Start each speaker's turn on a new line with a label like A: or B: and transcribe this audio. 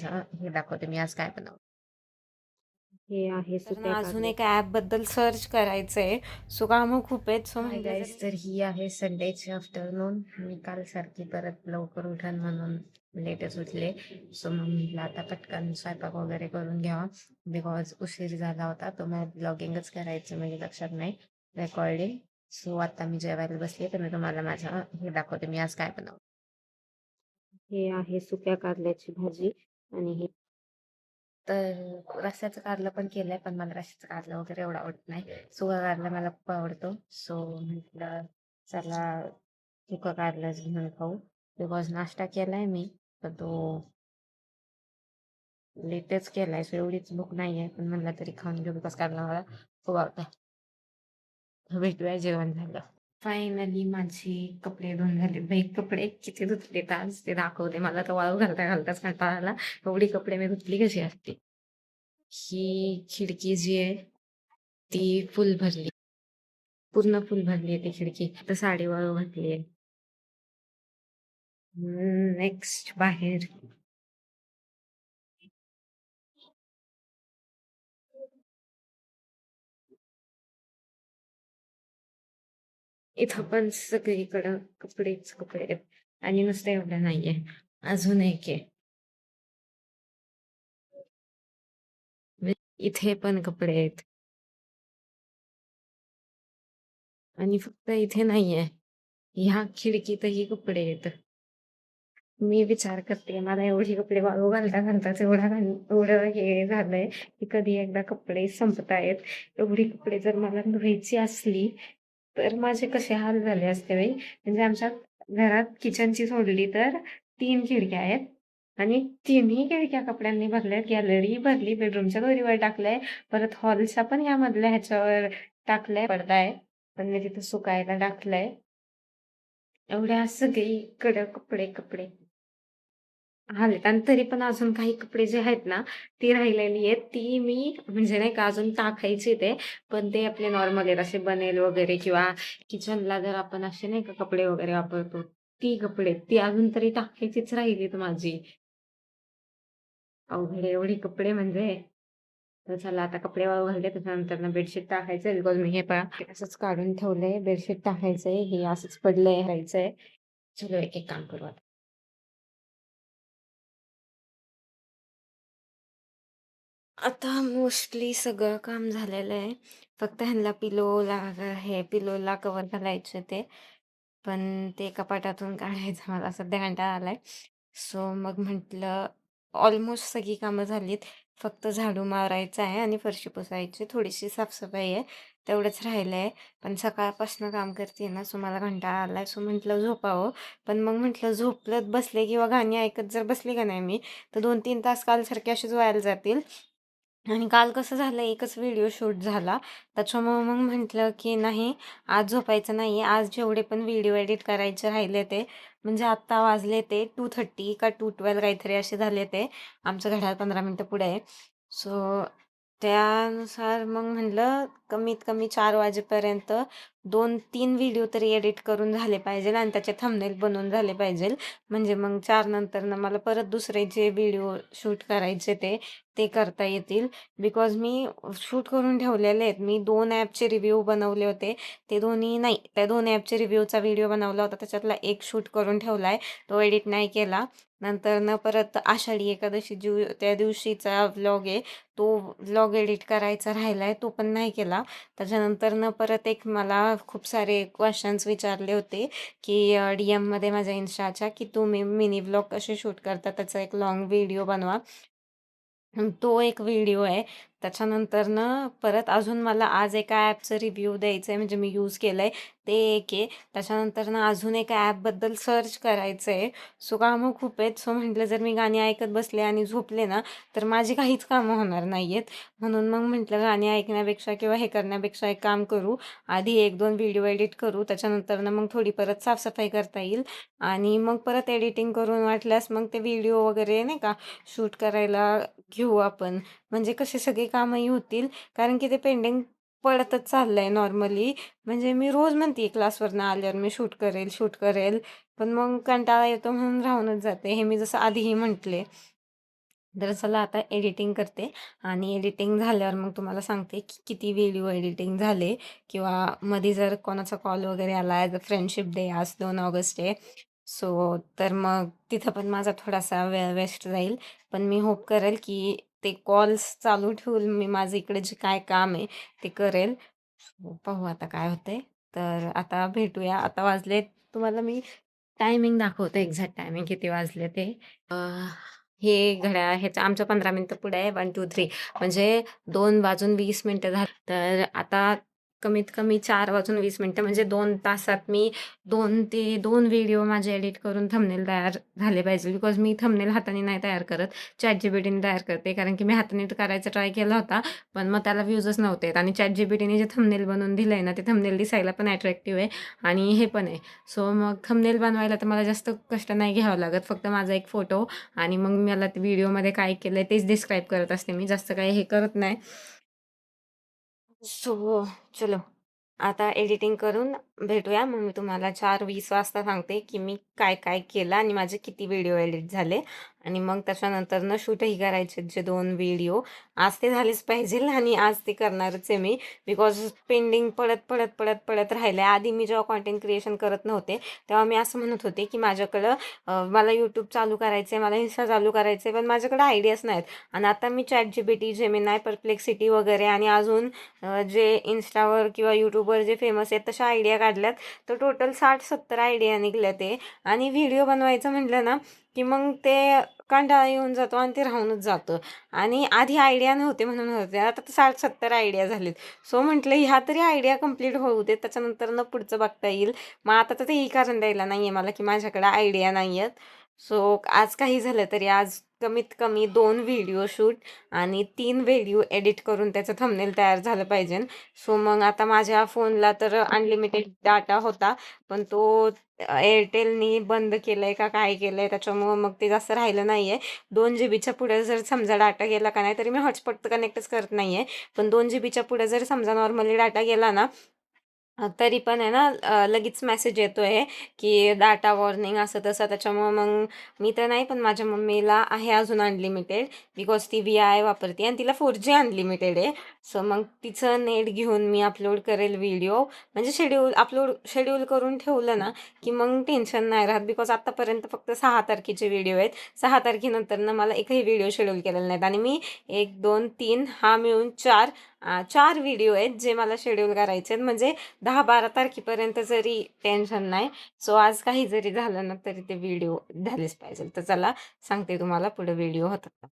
A: माझं हे दाखवते मी आज काय बनवलं.
B: हे आहे
A: तर
B: सुक्या
A: ना अजून एक
B: कारल्याची
A: ॲपबद्दल सर्च करायचंय. सो कामं खूप आहेत. सो
B: हाय
A: म्हटलं
B: गाईज,
A: जर
B: तर ही आहे संडेची आफ्टरनून. मी काल सारखी परत लवकर उठन म्हणून लेटच उठले. सो मग म्हटलं आता पटकन स्वयंपाक वगैरे करून घ्यावा, बिकॉज उशीर झाला होता. तो मला ब्लॉगिंगच करायचं म्हणजे लक्षात नाही, रेकॉर्डिंग. सो आता मी जेवायला बसले तर मी तुम्हाला माझं हे दाखवते मी आज काय बनवलं. हे आहे सुक्या कारल्याची भाजी आणि हे
A: तर रस्स्याचं कारलं पण केलंय, पण मला रस्स्याचं कारलं वगैरे एवढं आवडत नाही. सुका कारला मला खूप आवडतो. सो म्हटलं चला सुका कारलंच घेऊन खाऊ. बिकॉज नाश्ता केलाय मी, तर तो लेटच केलाय. सो एवढीच भूक नाहीये, पण म्हणलं तरी खाऊन घेऊ बिकॉज कारला मला खूप आवडतं. भेटूया जेवण झालं. फायनली माझे कपडे धुवून झाले. बाई कपडे किती धुतले आज ते दाखवते. मला तर वाळू घालता घालताच कंटाळा आला. एवढी कपडे मी धुतली कशी असते. ही खिडकी जी आहे ती फुल भरली, पूर्ण फुल भरली आहे ती खिडकी. तर साडी वाळू घातली आहे. नेक्स्ट बाहेर इथं पण सगळीकडं कपडेच कपडे आहेत. आणि नुसतं एवढं नाहीये, अजून एक आहे. इथे पण कपडे आहेत आणि फक्त इथे नाहीये, ह्या खिडकीतही कपडे आहेत. मी विचार करते मला एवढी कपडे वाळू घालता घालताच एवढं हे झालंय की कधी एकदा कपडे संपतायत. एवढी कपडे जर मला धुवायची असली तर माझे कसे हाल झाले असते बाई. म्हणजे आमच्या घरात किचनची सोडली तर 3 खिडक्या आहेत आणि तिन्ही खिडक्या कपड्यांनी भरल्यात. गॅलरी भरली, बेडरूमच्या दोरीवर टाकलंय, परत हॉलच्या पण ह्या मधल्या ह्याच्यावर टाकलंय, पडदा आहे पण मी तिथं सुकायला टाकलंय. एवढ्या सगळीकडं कपडे कपडे हालेत आणि तरी पण अजून काही कपडे जे आहेत ना, ती राहिलेली आहेत. ती मी म्हणजे नाही का अजून टाकायची ते, पण ते आपले नॉर्मल आहेत असे बनेल वगैरे किंवा किचनला जर आपण असे नाही का कपडे वगैरे वापरतो, ती कपडे ती अजून तरी टाकायचीच राहिलीत माझी. अवघड आहे एवढी कपडे म्हणजे. तर चला आता कपडे वाळू घालते, त्याच्यानंतर ना बेडशीट टाकायचंय. बिकॉज मी हे पहा असंच काढून ठेवलंय. बेडशीट टाकायचंय, हे असंच पडलंय राहायचंय. चलो एक एक काम करू आता. आता मोस्टली सगळं काम झालेलं आहे. फक्त ह्यांना पिलोला हे पिलोला कव्हर घालायचे ते. पण ते कपाटातून काढायचं मला सध्या कंटाळा आलाय. सो मग म्हटलं ऑलमोस्ट सगळी कामं झालीत. फक्त झाडू मारायचा आहे आणि फरशी पुसायची. थोडीशी साफसफाई आहे. तेवढंच राहिलंय. पण सकाळपासून काम करते ना, सो मला कंटाळा आलाय. सो म्हटलं झोपावं. पण मग म्हटलं झोपलत बसले किंवा गाणी ऐकत जर बसले का नाही मी, तर 2-3 तास कालसारखे असेच वाया जातील. आणि काल कसं झालं, एकच व्हिडिओ शूट झाला. त्याच्यामुळं मग म्हटलं की नाही, आज झोपायचं नाही. आज जेवढे पण व्हिडिओ एडिट करायचे राहिले ते, म्हणजे आत्ता वाजले ते 2:30 का 2:12 काहीतरी असे झाले ते. आमचं घड्याळ 15 मिनिटं पुढे आहे. सो त्यानुसार मग म्हटलं कमीत कमी 4 वाजेपर्यंत 2-3 व्हिडिओ तरी एडिट करून झाले पाहिजे आणि त्याचे थंबनेल बनवून झाले पाहिजे. म्हणजे मग 4 नंतर ना मला परत दुसरे जे व्हिडिओ शूट करायचे ते करता येतील. बिकॉज मी शूट करून ठेवलेले आहेत. मी 2 ॲपचे रिव्ह्यू बनवले होते. ते दोन्ही नाही, त्या 2 ॲपचे रिव्ह्यूचा व्हिडिओ बनवला होता. त्याच्यातला एक शूट करून ठेवला आहे. तो एडिट नाही केला. नंतर न परत आषाढी एकादशी त्या दिवशीचा व्लॉग आहे. तो व्लॉग एडिट करायचा राहिला आहे. तो पण नाही केला. त्याच्यानंतर न परत एक मला खूप सारे क्वेश्चन्स विचारले होते की DM मध्ये माझ्या इन्स्टाच्या की तुम्ही मिनी व्लॉग कसे शूट करता, त्याचा एक लाँग व्हिडिओ बनवा. तो एक व्हिडिओ आहे. त्याच्यानंतरनं परत अजून मला आज एका ॲपचं रिव्ह्यू द्यायचं आहे, म्हणजे मी यूज केलं आहे ते एक आहे. त्याच्यानंतरनं अजून एका ॲपबद्दल सर्च करायचं आहे. सो कामं खूप आहेत. सो म्हटलं जर मी गाणी ऐकत बसले आणि झोपले ना, तर माझी काहीच कामं होणार नाही आहेत. म्हणून मग म्हटलं गाणी ऐकण्यापेक्षा किंवा हे करण्यापेक्षा एक काम करू, आधी 1-2 व्हिडिओ एडिट करू. त्याच्यानंतरनं मग थोडी परत साफसफाई करता येईल आणि मग परत एडिटिंग करून वाटल्यास मग ते व्हिडिओ वगैरे नाही का शूट करायला घेऊ आपण. म्हणजे कसे सगळे कामंही होतील. कारण की ते पेंडिंग पडतच चाललंय नॉर्मली. म्हणजे मी रोज म्हणते क्लासवरनं आल्यावर मी शूट करेल, शूट करेल. पण मग कंटाळा येतो म्हणून राहूनच जाते. हे मी जसं आधीही म्हटले. तर चला आता एडिटिंग करते आणि एडिटिंग झाल्यावर मग तुम्हाला सांगते की किती व्हिडिओ एडिटिंग झाले किंवा मध्ये जर कोणाचा कॉल वगैरे आला ॲज अ फ्रेंडशिप डे आज 2 ऑगस्ट आहे. सो तर मग तिथं पण माझा थोडासा वेळ वेस्ट जाईल. पण मी होप करेल की ते कॉल्स चालू ठेवून मी माझं इकडे जे काय काम आहे ते करेल. सो पाहू आता काय होतंय. तर आता भेटूया. आता वाजलेत तुम्हाला मी टायमिंग दाखवते एक्झॅक्ट टायमिंग किती वाजले ते. हे घड्याळ ह्याचं आमचं 15 मिनिटं पुढे आहे 1, 2, 3 म्हणजे 2 वाजून 20 मिनिटं झाली. तर आता कमीत कमी 4 वाजून 20 मिनिटं म्हणजे 2 तासात मी 2 ते 2 व्हिडिओ माझे एडिट करून थंबनेल तयार झाले पाहिजे. बिकॉज मी थंबनेल हाताने नाही तयार करत. ChatGPTने तयार करते. कारण की मी हाताने करायचा ट्राय केला होता. पण मग त्याला व्ह्यूजच नव्हते येत आणि ChatGPTने जे थंबनेल बनवून दिलंय ना, ते थंबनेल दिसायला पण अट्रॅक्टिव्ह आहे आणि हे पण आहे. सो मग थंबनेल बनवायला तर मला जास्त कष्ट नाही घ्यावं लागत. फक्त माझा एक फोटो आणि मग मला ते व्हिडिओमध्ये काय केलंय तेच डिस्क्राईब करत असते मी. जास्त काही हे करत नाही. सो चलो आता एडिटिंग करून भेटूया. मग मी तुम्हाला 4:20 वाजता सांगते की मी काय-काय केलं आणि माझे किती व्हिडिओ एडिट झाले आणि मग त्याच्यानंतरनं शूटही करायचे जे 2 व्हिडिओ. आज ते झालेच पाहिजेल आणि आज ते करणारच आहे मी. बिकॉज पेंडिंग पडत राहिले. आधी मी जेव्हा कंटेंट क्रिएशन करत नव्हते, तेव्हा मी असं म्हणत होते की माझ्याकडं मला YouTube चालू करायचं आहे, मला Insta चालू करायचं आहे, पण माझ्याकडे आयडियाच नाहीत. आणि आता मी ChatGPT, Gemini, Perplexity वगैरे आणि अजून जे Instaवर किंवा YouTubeवर जे फेमस आहेत तशा आयडिया काढल्यात. तर टोटल 60-70 आयडिया निघाल्या ते आणि व्हिडिओ बनवायचं म्हटलं ना, की मग ते कंटाळा येऊन जातो आणि ते राहूनच जातं. आणि आधी आयडिया नव्हते म्हणून होते. आता तर 60-70 आयडिया झालेत. सो म्हटलं ह्या तरी आयडिया कंप्लीट होऊ देत. त्याच्यानंतरनं पुढचं बघता येईल. मग आता तर तेही कारण द्यायला नाही आहे मला, की माझ्याकडे आयडिया नाही आहेत. सो आज काही झालं तरी आज कमीत कमी 2 व्हिडिओ शूट आणि 3 व्हिडिओ एडिट करून त्याचं थंबनेल तयार झालं पाहिजे. सो मग आता माझ्या फोनला तर अनलिमिटेड डाटा होता, पण तो एअरटेलनी बंद केलंय का काय केलंय त्याच्यामुळं मग ते जास्त राहिलं नाहीये. 2 जीबीच्या पुढे जर समजा डाटा गेला का नाही, तरी मी हॉटस्पॉट तर कनेक्टच करत नाहीये. पण 2 जीबीच्या पुढे जर समजा नॉर्मली डाटा गेला ना, तरी पण आहे ना लगेच मेसेज येतो आहे, की डाटा वॉर्निंग असं तसं. त्याच्यामुळं मग मी तर नाही, पण माझ्या मम्मीला आहे अजून अनलिमिटेड. बिकॉज ती VI वापरते आणि तिला 4G अनलिमिटेड आहे. सो मग तिचं नेट घेऊन मी अपलोड करेल व्हिडिओ. म्हणजे शेड्यूल करून ठेवलं ना, की मग टेन्शन नाही राहत. बिकॉज आत्तापर्यंत फक्त 6 तारखेचे व्हिडिओ आहेत. 6 तारखेनंतरनं मला एकही व्हिडिओ शेड्यूल केलेला नाहीत आणि मी 1, 2, 3 हा मिळून 4 व्हिडिओ आहेत जे मला शेड्यूल करायचे आहेत. म्हणजे 10-12 तारखेपर्यंत जरी टेन्शन नाही. सो आज काही जरी झालं ना, तरी ते व्हिडिओ झालेच पाहिजे. तर चला सांगते तुम्हाला पुढे व्हिडिओ होतात का.